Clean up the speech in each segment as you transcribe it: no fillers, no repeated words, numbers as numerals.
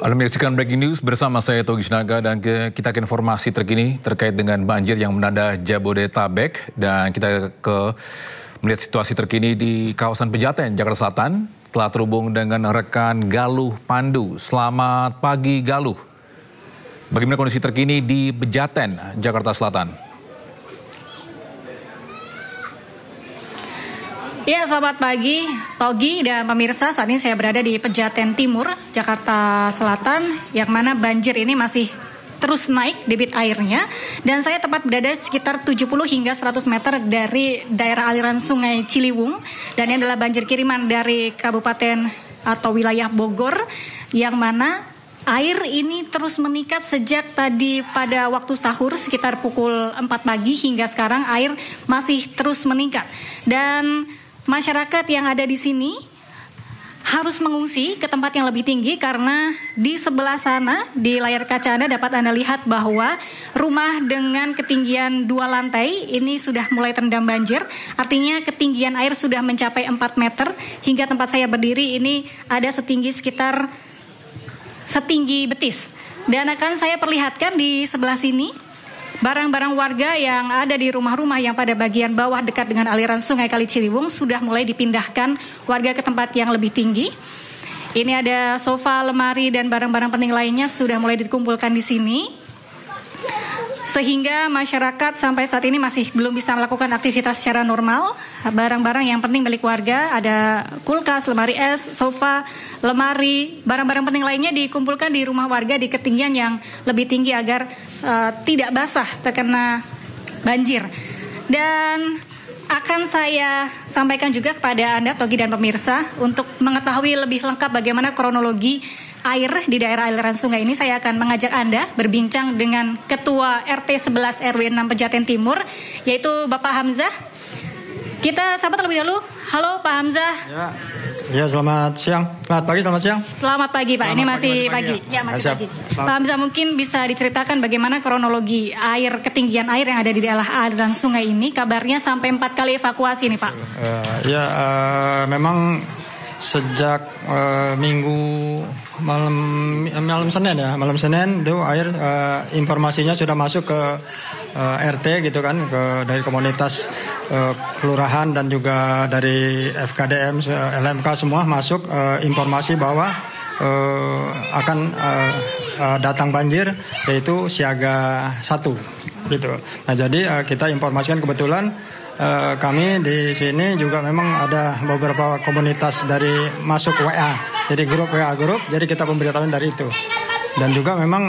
Anda menyaksikan Breaking News bersama saya Togi Sinaga dan kita ke informasi terkini terkait dengan banjir yang melanda Jabodetabek dan kita melihat situasi terkini di kawasan Pejaten, Jakarta Selatan. Telah terhubung dengan rekan Galuh Pandu. Selamat pagi Galuh. Bagaimana kondisi terkini di Pejaten, Jakarta Selatan? Ya, selamat pagi Togi dan pemirsa. Saat ini saya berada di Pejaten Timur, Jakarta Selatan, yang mana banjir ini masih terus naik debit airnya. Dan saya tepat berada sekitar 70 hingga 100 meter dari daerah aliran sungai Ciliwung. Dan ini adalah banjir kiriman dari Kabupaten atau wilayah Bogor, yang mana air ini terus meningkat sejak tadi pada waktu sahur sekitar pukul 4 pagi hingga sekarang air masih terus meningkat. Dan masyarakat yang ada di sini harus mengungsi ke tempat yang lebih tinggi karena di sebelah sana di layar kaca Anda dapat Anda lihat bahwa rumah dengan ketinggian 2 lantai ini sudah mulai terendam banjir. Artinya ketinggian air sudah mencapai 4 meter hingga tempat saya berdiri ini ada setinggi betis. Dan akan saya perlihatkan di sebelah sini barang-barang warga yang ada di rumah-rumah yang pada bagian bawah dekat dengan aliran sungai Kali Ciliwung sudah mulai dipindahkan warga ke tempat yang lebih tinggi. Ini ada sofa, lemari, dan barang-barang penting lainnya sudah mulai dikumpulkan di sini. Sehingga masyarakat sampai saat ini masih belum bisa melakukan aktivitas secara normal. Barang-barang yang penting milik warga ada kulkas, lemari es, sofa, lemari, barang-barang penting lainnya dikumpulkan di rumah warga di ketinggian yang lebih tinggi agar tidak basah terkena banjir. Dan akan saya sampaikan juga kepada Anda, Togi dan pemirsa, untuk mengetahui lebih lengkap bagaimana kronologi air di daerah aliran sungai ini. Saya akan mengajak Anda berbincang dengan Ketua RT 11 RW 6 Pejaten Timur, yaitu Bapak Hamzah. Kita sapa terlebih dahulu. Halo Pak Hamzah. Ya, selamat siang. Selamat pagi, selamat siang. Selamat pagi Pak, ini masih pagi. Ya, masih pagi. Pak Hamzah, mungkin bisa diceritakan bagaimana kronologi air, ketinggian air yang ada di daerah aliran sungai ini. Kabarnya sampai 4 kali evakuasi nih Pak. Memang sejak minggu malam Senin itu air informasinya sudah masuk ke RT gitu kan, dari komunitas kelurahan dan juga dari FKDM, LMK semua masuk informasi bahwa akan datang banjir, yaitu siaga 1 gitu. Nah, jadi kita informasikan, kebetulan kami di sini juga memang ada beberapa komunitas dari masuk WA, jadi grup WA grup, jadi kita pemberitahuan dari itu. Dan juga memang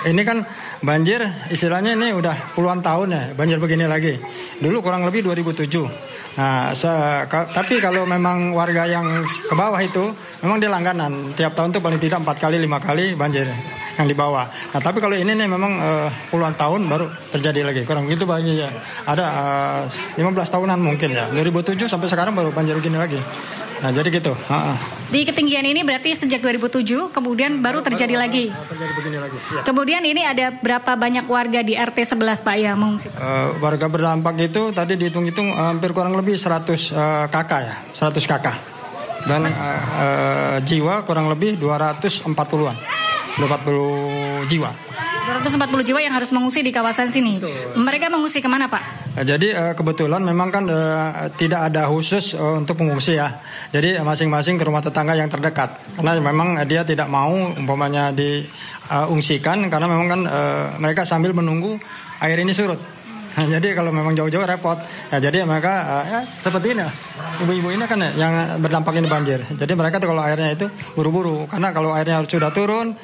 ini kan banjir istilahnya ini udah puluhan tahun ya, banjir begini lagi. Dulu kurang lebih 2007. Nah, tapi kalau memang warga yang ke bawah itu memang dia langganan, tiap tahun tuh paling tidak 4 kali 5 kali banjir yang di bawah. Nah, tapi kalau ini nih memang puluhan tahun baru terjadi lagi, kurang begitu banyak ya. Ada 15 tahunan mungkin ya, 2007 sampai sekarang baru banjir begini lagi. Nah, jadi gitu. Di ketinggian ini berarti sejak 2007 kemudian baru terjadi lagi. Terjadi begini lagi. Ya. Kemudian ini ada berapa banyak warga di RT 11 Pak yang mengungsi? Warga berdampak itu tadi dihitung-hitung hampir kurang lebih 100 kakak ya, 100 kakak. Dan jiwa kurang lebih 240-an. 240 jiwa. 240 jiwa yang harus mengungsi di kawasan sini. Betul. Mereka mengungsi kemana Pak? Jadi kebetulan memang kan tidak ada khusus untuk pengungsi ya. Jadi masing-masing ke rumah tetangga yang terdekat. Karena memang dia tidak mau umpamanya diungsikan karena memang kan mereka sambil menunggu air ini surut. Nah, jadi kalau memang jauh-jauh repot. Nah, jadi mereka seperti ini, ibu-ibu ini kan yang berdampak ini banjir. Jadi mereka tuh kalau airnya itu buru-buru, karena kalau airnya sudah turun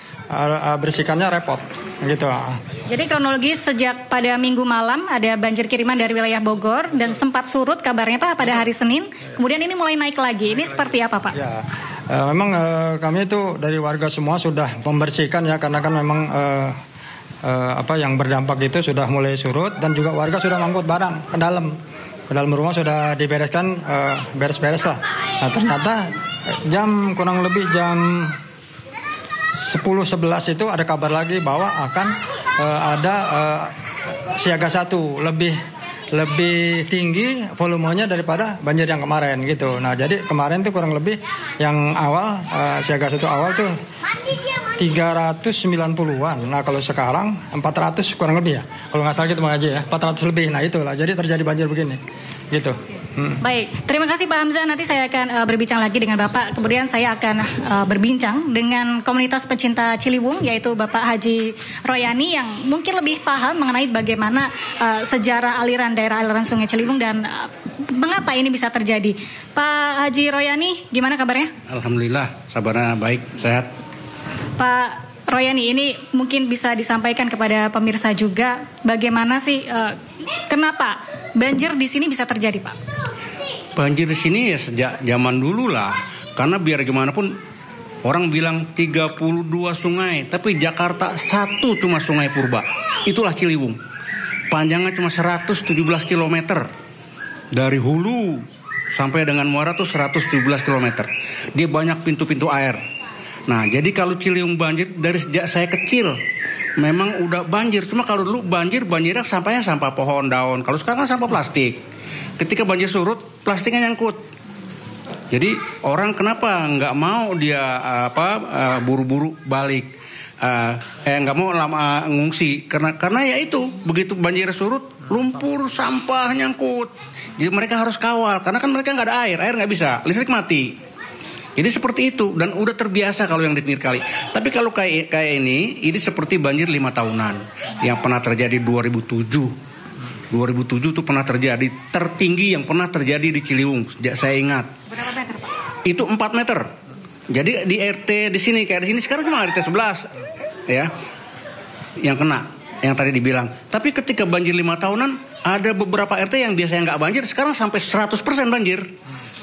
bersihkannya repot, gitu. Jadi kronologi sejak pada minggu malam ada banjir kiriman dari wilayah Bogor dan sempat surut kabarnya Pak pada hari Senin. Kemudian ini mulai naik lagi. Ini seperti apa Pak? Ya, memang kami itu dari warga semua sudah membersihkan ya, karena kan memang yang berdampak itu sudah mulai surut, dan juga warga sudah mangkut barang ke dalam rumah, sudah dibereskan, beres-beres lah. Nah, ternyata kurang lebih jam 10-11 itu ada kabar lagi bahwa akan ada siaga 1 lebih tinggi volumenya daripada banjir yang kemarin gitu. Nah, jadi kemarin tuh kurang lebih yang awal siaga 1 awal tuh 390-an. Nah kalau sekarang 400 kurang lebih ya. Kalau nggak salah gitu Bang Haji ya, 400 lebih. Nah itulah, jadi terjadi banjir begini. Gitu. Baik, terima kasih Pak Hamzah. Nanti saya akan berbincang lagi dengan Bapak. Kemudian saya akan berbincang dengan komunitas pecinta Ciliwung, yaitu Bapak Haji Royani yang mungkin lebih paham mengenai bagaimana sejarah aliran daerah aliran Sungai Ciliwung dan mengapa ini bisa terjadi. Pak Haji Royani, gimana kabarnya? Alhamdulillah, sabarnya baik, sehat. Pak Royani, ini mungkin bisa disampaikan kepada pemirsa juga bagaimana sih kenapa banjir di sini bisa terjadi, Pak? Banjir di sini ya sejak zaman dulu lah, karena biar gimana pun orang bilang 32 sungai, tapi Jakarta satu cuma Sungai Purba. Itulah Ciliwung. Panjangnya cuma 117 km. Dari hulu sampai dengan muara tuh 117 km. Dia banyak pintu-pintu air. Nah, jadi kalau Ciliwung banjir dari sejak saya kecil memang udah banjir. Cuma kalau dulu banjirnya sampahnya sampah pohon, daun. Kalau sekarang kan sampah plastik. Ketika banjir surut, plastiknya nyangkut. Jadi orang kenapa nggak mau dia buru-buru balik, nggak mau lama ngungsi karena ya itu begitu banjir surut, lumpur, sampah nyangkut. Jadi mereka harus kawal karena kan mereka nggak ada air nggak bisa, listrik mati. Jadi seperti itu dan udah terbiasa kalau yang di pinggir kali. Tapi kalau kayak ini seperti banjir 5 tahunan yang pernah terjadi 2007 itu pernah terjadi, tertinggi yang pernah terjadi di Ciliwung. Saya ingat. Berapa meter, Pak? Itu 4 meter. Jadi di RT di sini kayak di sini sekarang cuma RT 11 ya. Yang kena, yang tadi dibilang. Tapi ketika banjir 5 tahunan ada beberapa RT yang biasanya nggak banjir sekarang sampai 100% banjir.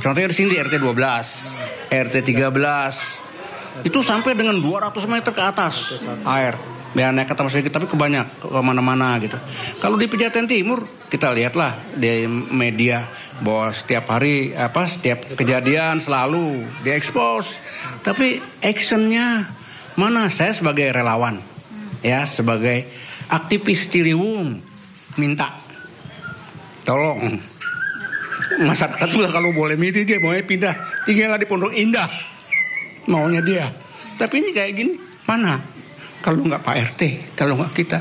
Contohnya di sini di RT 12, RT 13. Itu sampai dengan 200 meter ke atas air. Ya naik ke sedikit tapi kemana-mana gitu. Kalau di Pejaten Timur kita lihatlah di media bahwa setiap hari setiap kejadian selalu diekspos. Tapi actionnya mana? Saya sebagai relawan ya, sebagai aktivis Ciliwung minta tolong masyarakat juga kalau boleh milih dia mau pindah tinggal di Pondok Indah maunya dia. Tapi ini kayak gini mana? Kalau nggak Pak RT, kalau nggak kita,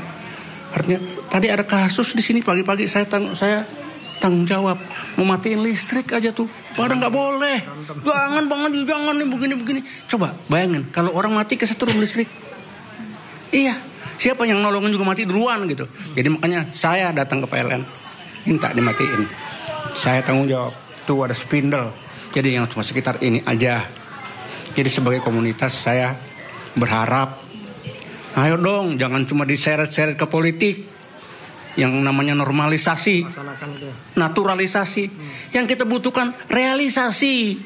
artinya tadi ada kasus di sini pagi-pagi saya tanggung jawab mau matiin listrik aja tuh, padahal nggak boleh, jangan nih begini. Coba bayangin kalau orang mati kesetrum listrik, iya siapa yang nolongin juga mati duluan gitu. Jadi makanya saya datang ke PLN minta dimatiin, saya tanggung jawab. Tuh ada spindle, jadi yang cuma sekitar ini aja. Jadi sebagai komunitas saya berharap ayo dong, jangan cuma diseret-seret ke politik. Yang namanya normalisasi, naturalisasi. Yang kita butuhkan realisasi.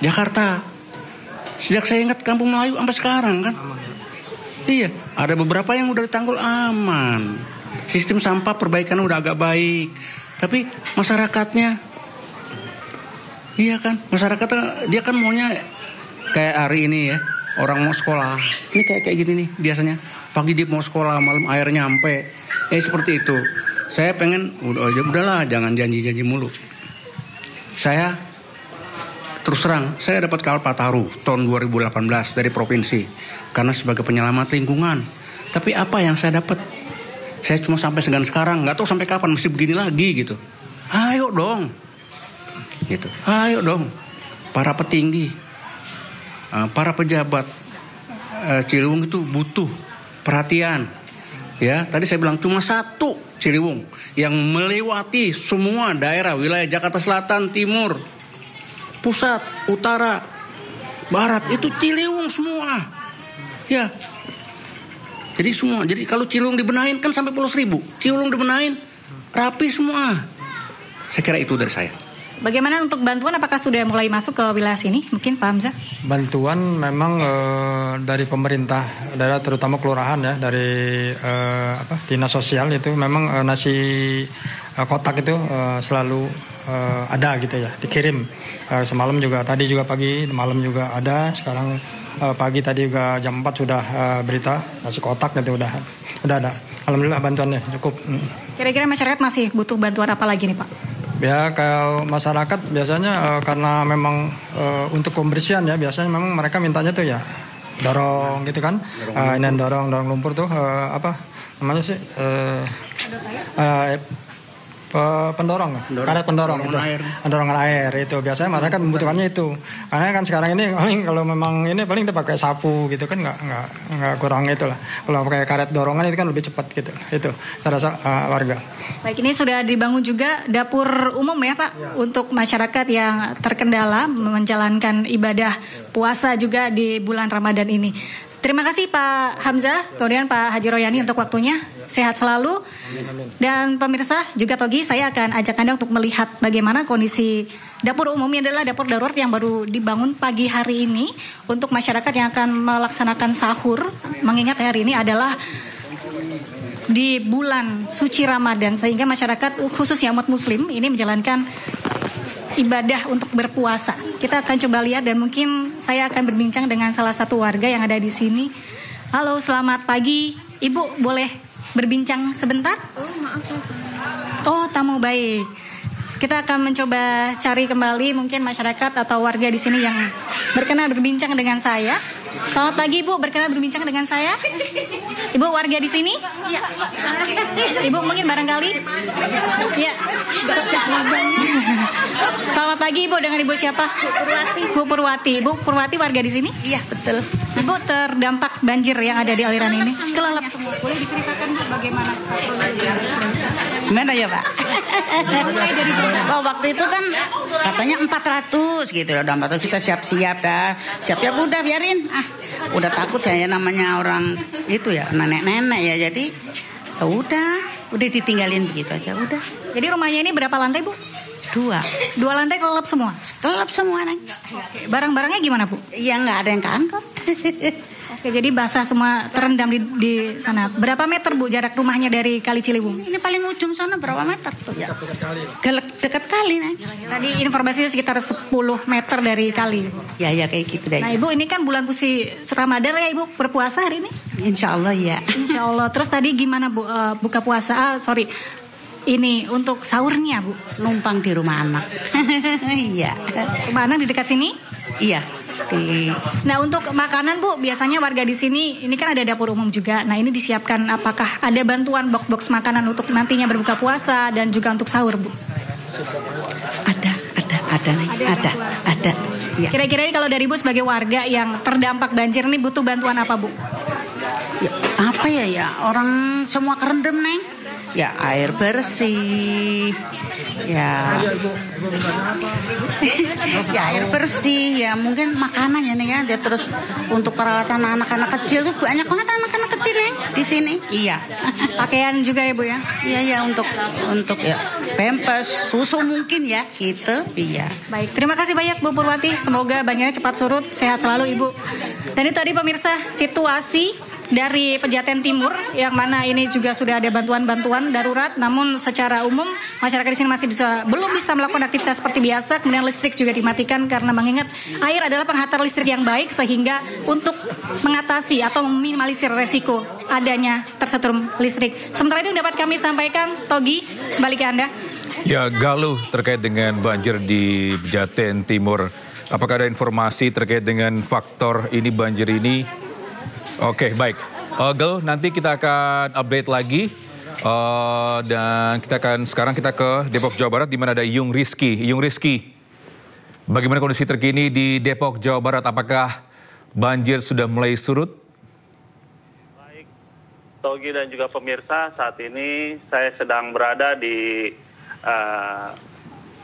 Jakarta, sejak saya ingat Kampung Melayu sampai sekarang kan. Iya, ada beberapa yang udah ditanggul aman. Sistem sampah perbaikan udah agak baik. Tapi masyarakatnya, iya kan, masyarakatnya dia kan maunya kayak hari ini ya. Orang mau sekolah, ini kayak gini nih biasanya. Pagi dia mau sekolah, malam air nyampe. Seperti itu. Saya pengen, udahlah jangan janji-janji mulu. Saya terus terang, saya dapat Kalpataru tahun 2018 dari provinsi. Karena sebagai penyelamat lingkungan. Tapi apa yang saya dapat? Saya cuma sampai sekarang, nggak tahu sampai kapan mesti begini lagi gitu. Ayo dong. Gitu. Ayo dong. Para petinggi. Para pejabat Ciliwung itu butuh perhatian. Ya, tadi saya bilang cuma satu Ciliwung yang melewati semua daerah wilayah Jakarta Selatan, Timur, Pusat, Utara, Barat itu Ciliwung semua. Ya. Jadi semua. Jadi kalau Ciliwung dibenahin kan sampai 10.000. Ciliwung dibenahin rapi semua. Saya kira itu dari saya. Bagaimana untuk bantuan, apakah sudah mulai masuk ke wilayah sini? Mungkin Pak Hamzah? Bantuan memang dari pemerintah daerah terutama kelurahan ya, dari dinas sosial itu memang nasi kotak itu selalu ada gitu ya, dikirim. Semalam juga, tadi juga pagi, malam juga ada. Sekarang pagi tadi juga jam 4 sudah berita nasi kotak gitu udah ada. Alhamdulillah bantuannya cukup. Kira-kira masyarakat masih butuh bantuan apa lagi nih Pak? Ya kalau masyarakat biasanya karena memang untuk pembersihan ya biasanya memang mereka mintanya tuh ya dorong gitu kan, ini dorong lumpur tuh apa namanya sih? Pendorong, karet pendorong itu, dorongan air itu biasanya masyarakat membutuhkannya itu, karena kan sekarang ini paling kalau memang ini paling kita pakai sapu gitu kan nggak kurang itu lah, kalau pakai karet dorongan itu kan lebih cepat gitu, itu saya rasa warga. Baik, ini sudah dibangun juga dapur umum ya Pak, ya, untuk masyarakat yang terkendala menjalankan ibadah puasa juga di bulan Ramadan ini. Terima kasih Pak Hamzah, kemudian Pak Haji Royani untuk waktunya. Sehat selalu. Dan pemirsa juga Togi, saya akan ajak Anda untuk melihat bagaimana kondisi dapur umum. Ini adalah dapur darurat yang baru dibangun pagi hari ini untuk masyarakat yang akan melaksanakan sahur. Mengingat hari ini adalah di bulan suci Ramadan, sehingga masyarakat khususnya umat muslim ini menjalankan ibadah untuk berpuasa. Kita akan coba lihat dan mungkin saya akan berbincang dengan salah satu warga yang ada di sini. Halo, selamat pagi. Ibu boleh berbincang sebentar? Oh, maaf. Oh, tamu baik. Kita akan mencoba cari kembali mungkin masyarakat atau warga di sini yang berkenan berbincang dengan saya. Selamat pagi Ibu, berkenan berbincang dengan saya. Ibu warga di sini? Iya. Ibu mungkin barangkali? Iya. Selamat pagi Ibu, dengan Ibu siapa? Bu Purwati. Bu Purwati warga di sini? Iya, betul. Ibu terdampak banjir yang ada di aliran ini? Kelelep. Boleh diceritakan Bu bagaimana? Gimana ya Pak? Oh, waktu itu kan katanya 400 gitu loh. 400 kita siap-siap dah. Siap-siap udah biarin. Udah takut saya namanya orang itu ya, nenek-nenek ya. Jadi ya udah ditinggalin begitu aja udah. Jadi rumahnya ini berapa lantai Bu? 2 lantai kelelep semua? Kelelep semua neng. Barang-barangnya gimana Bu? Iya nggak ada yang keangkut. Oke, jadi basah semua, terendam di sana. Berapa meter Bu jarak rumahnya dari Kali Ciliwung? Ini paling ujung sana berapa meter tuh ya? Dekat kali neng. Tadi informasinya sekitar 10 meter dari kali. Ya kayak gitu deh. Nah Ibu, ini kan bulan suci Ramadan ya Ibu, berpuasa hari ini? Insya Allah ya. Insya Allah. Terus tadi gimana Bu buka puasa? Ini untuk sahurnya Bu? Numpang di rumah anak. Iya. Rumah anak di dekat sini? Iya. Nah untuk makanan Bu, biasanya warga di sini ini kan ada dapur umum juga. Nah ini disiapkan, apakah ada bantuan box-box makanan untuk nantinya berbuka puasa dan juga untuk sahur Bu? Ada. Ya. Kira-kira ini kalau dari Bu sebagai warga yang terdampak banjir ini butuh bantuan apa Bu? Ya, apa ya orang semua kerendam neng. Ya air bersih. Ya air bersih ya, mungkin makanan ya nih ya. Terus untuk peralatan anak-anak kecil tuh banyak banget anak-anak kecil nih di sini. Iya. Pakaian juga ya Bu ya? Iya untuk ya pampers, susu mungkin ya gitu. Iya. Baik, terima kasih banyak Bu Purwati. Semoga banjirnya cepat surut. Sehat selalu Ibu. Dan itu tadi pemirsa situasi dari Pejaten Timur, yang mana ini juga sudah ada bantuan-bantuan darurat, namun secara umum masyarakat di sini masih belum bisa melakukan aktivitas seperti biasa. Kemudian listrik juga dimatikan karena mengingat air adalah penghantar listrik yang baik, sehingga untuk mengatasi atau meminimalisir resiko adanya tersetrum listrik. Sementara itu dapat kami sampaikan, Togi, kembali ke Anda. Ya, Galuh terkait dengan banjir di Pejaten Timur. Apakah ada informasi terkait dengan faktor ini banjir ini? Oke, baik. Gal, nanti kita akan update lagi. Dan sekarang kita ke Depok, Jawa Barat, di mana ada Yung Rizky. Yung Rizky, bagaimana kondisi terkini di Depok, Jawa Barat? Apakah banjir sudah mulai surut? Baik, Togi dan juga pemirsa, saat ini saya sedang berada di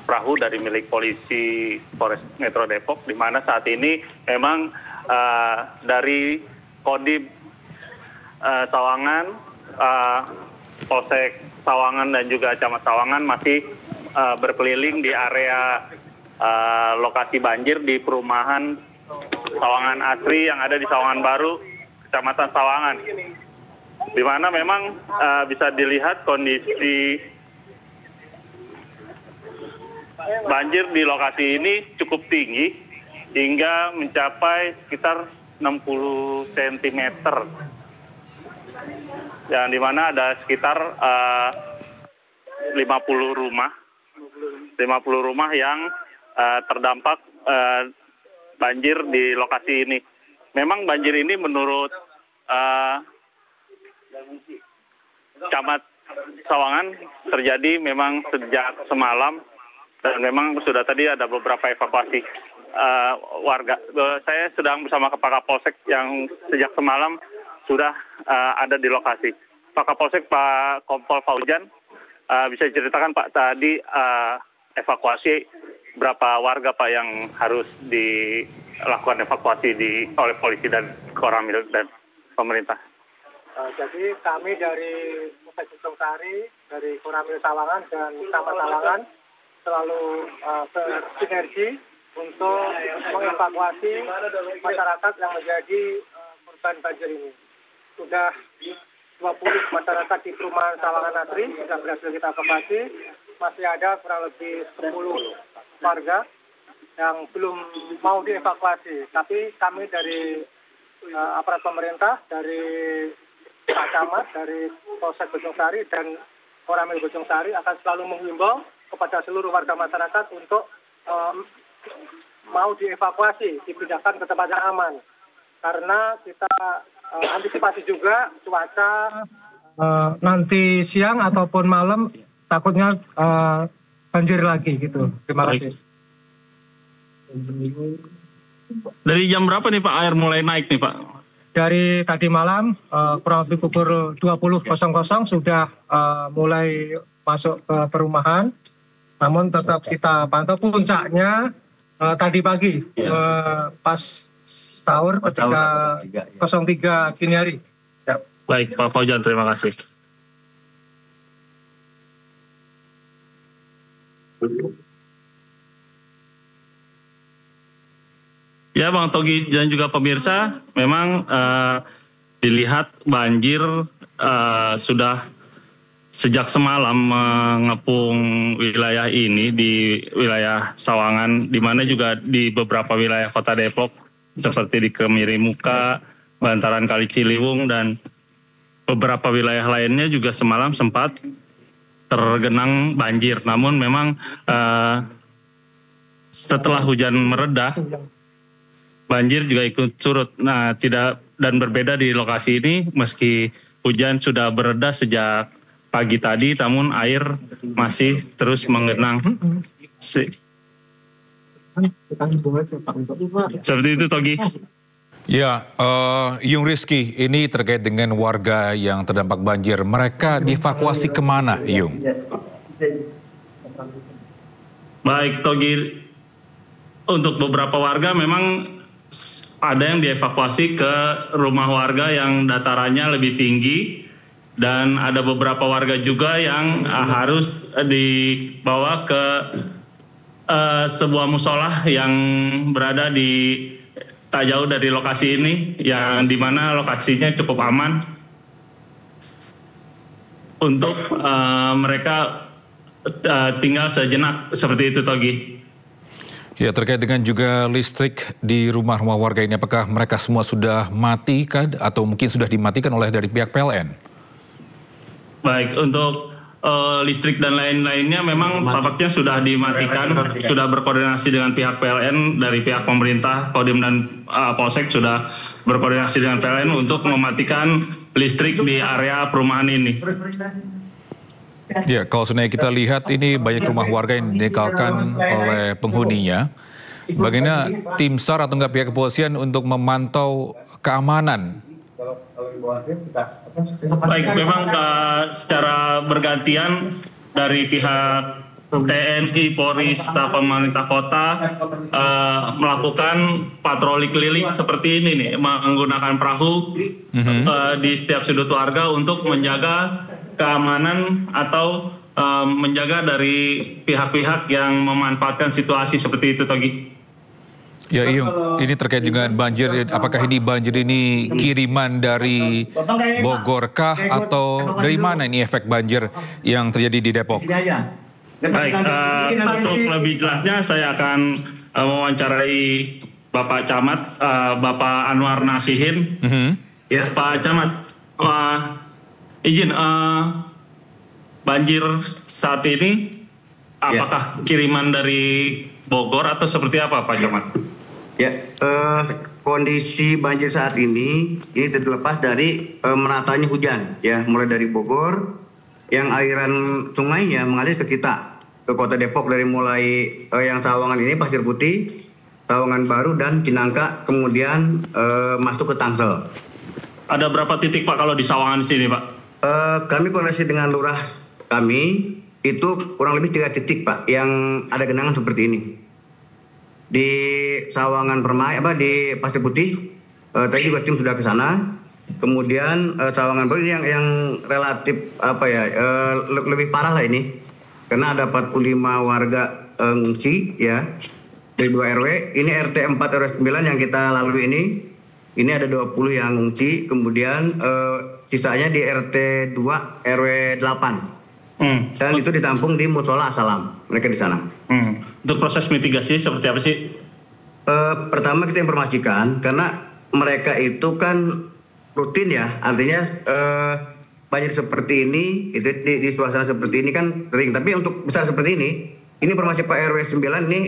perahu dari milik polisi Polres Metro Depok, di mana saat ini memang dari Kodim Sawangan, Polsek Sawangan dan juga Camat Sawangan masih berkeliling di area lokasi banjir di perumahan Sawangan Asri yang ada di Sawangan Baru, Kecamatan Sawangan. Di mana memang bisa dilihat kondisi banjir di lokasi ini cukup tinggi hingga mencapai sekitar 60 cm. Yang di mana ada sekitar 50 rumah yang terdampak banjir di lokasi ini. memang banjir ini menurut Camat Sawangan terjadi memang sejak semalam dan memang sudah tadi ada beberapa evakuasi warga. Saya sedang bersama Pak Kapolsek yang sejak semalam sudah ada di lokasi. Pak Kapolsek, Pak Kompol Faujan, bisa diceritakan Pak tadi evakuasi berapa warga Pak yang harus dilakukan evakuasi oleh polisi dan Koramil dan pemerintah? Jadi kami dari Polsek Bojong-Sari, dari Koramil Sawangan dan Camat Sawangan selalu bersinergi untuk mengevakuasi masyarakat yang menjadi korban banjir ini. Sudah 20 masyarakat di perumahan Sawangan Asri sudah berhasil kita evakuasi. Masih ada kurang lebih 10 warga yang belum mau dievakuasi. Tapi kami dari aparat pemerintah, dari Pak Camat, dari Polsek Bojong-Sari dan Koramil Bojong-Sari akan selalu menghimbau kepada seluruh warga masyarakat untuk mau dievakuasi, dipindahkan ke tempat yang aman. Karena kita antisipasi juga cuaca nanti siang ataupun malam takutnya banjir lagi gitu. Terima kasih. Dari jam berapa nih Pak air mulai naik nih Pak? Dari tadi malam kurang lebih pukul 20.00 sudah mulai masuk ke perumahan. Namun tetap kita pantau puncaknya tadi pagi pas sahur ketika 03 dini hari. Ya. Baik Pak Faujan, terima kasih. Ya Bang Togi dan juga pemirsa, memang dilihat banjir sudah sejak semalam mengepung wilayah ini di wilayah Sawangan, di mana juga di beberapa wilayah Kota Depok seperti di Kemiri Muka, Bantaran Kali Ciliwung dan beberapa wilayah lainnya juga semalam sempat tergenang banjir. Namun memang setelah hujan mereda, banjir juga ikut surut. Nah, tidak dan berbeda di lokasi ini, meski hujan sudah bereda sejak pagi tadi, namun air masih terus menggenang. Seperti itu Togi. Ya, Yung Rizky, ini terkait dengan warga yang terdampak banjir. Mereka dievakuasi kemana, Yung? Baik Togi, untuk beberapa warga memang ada yang dievakuasi ke rumah warga yang datarannya lebih tinggi. Dan ada beberapa warga juga yang harus dibawa ke sebuah musola yang berada di tak jauh dari lokasi ini, yang dimana lokasinya cukup aman untuk mereka tinggal sejenak, seperti itu Togi. Ya, terkait dengan juga listrik di rumah-rumah warga ini, apakah mereka semua sudah mati kan, atau mungkin sudah dimatikan oleh dari pihak PLN? Baik, untuk listrik dan lain-lainnya memang tampaknya sudah dimatikan, sudah berkoordinasi dengan pihak PLN, dari pihak pemerintah, Kodim dan Polsek sudah berkoordinasi dengan PLN untuk mematikan listrik di area perumahan ini. Ya, kalau sebenarnya kita lihat ini banyak rumah warga yang ditinggalkan oleh penghuninya. Bagaimana tim SAR atau enggak pihak kepolisian untuk memantau keamanan? Baik, memang secara bergantian dari pihak TNI, Polri, serta pemerintah kota melakukan patroli keliling seperti ini nih, menggunakan perahu di setiap sudut warga untuk menjaga keamanan atau menjaga dari pihak-pihak yang memanfaatkan situasi seperti itu, Togi. Ya, Iyung, ini terkait dengan banjir, apakah ini banjir ini kiriman dari Bogor kah atau dari mana ini efek banjir yang terjadi di Depok? Baik, untuk lebih jelasnya saya akan mewawancarai Bapak Camat, Bapak Anwar Nasihin. Ya, Pak Camat, izin banjir saat ini apakah kiriman dari Bogor atau seperti apa Pak Camat? Ya, kondisi banjir saat ini terlepas dari meratanya hujan ya, mulai dari Bogor yang aliran sungai ya mengalir ke kita, ke Kota Depok, dari mulai yang Sawangan ini Pasir Putih, Sawangan Baru dan Cinangka, kemudian masuk ke Tangsel. Ada berapa titik Pak kalau di Sawangan sini Pak? Kami koordinasi dengan lurah kami, itu kurang lebih 3 titik Pak yang ada genangan seperti ini. Di Sawangan Permai, di Pasir Putih, tadi juga tim sudah ke sana. Kemudian Sawangan Baru ini yang relatif lebih parah lah ini, karena ada 45 warga ngungsi ya dari 2 RW. Ini RT 4 RW 9 yang kita lalui ini. Ini ada 20 yang ngungsi. Kemudian sisanya di RT 2 RW 8. Dan itu ditampung di Musola Salam, mereka di sana. Untuk proses mitigasi seperti apa sih? Pertama kita informasikan, karena mereka itu kan rutin ya, artinya banjir seperti ini, itu di suasana seperti ini kan sering. Tapi untuk besar seperti ini informasi Pak RW 9 ini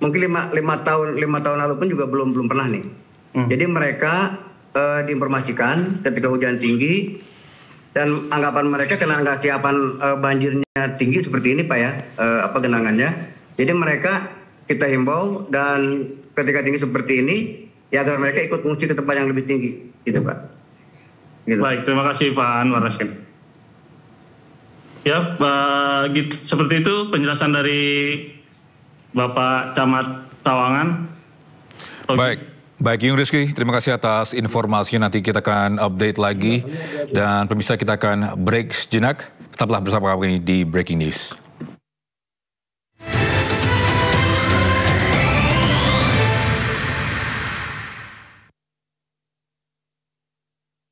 mungkin 5 tahun lalu pun juga belum pernah nih. Jadi mereka diinformasikan ketika hujan tinggi. Dan anggapan mereka karena nggak siapan banjirnya tinggi seperti ini Pak ya, genangannya. Jadi mereka kita himbau, dan ketika tinggi seperti ini ya agar mereka ikut mengungsi ke tempat yang lebih tinggi, gitu Pak. Gitu. Baik, terima kasih Pak Anwar Rasyid. Ya, seperti itu penjelasan dari Bapak Camat Sawangan. Baik Yung Rizky, terima kasih atas informasinya. Nanti kita akan update lagi, dan pemirsa kita akan break sejenak. Tetaplah bersama kami di Breaking News.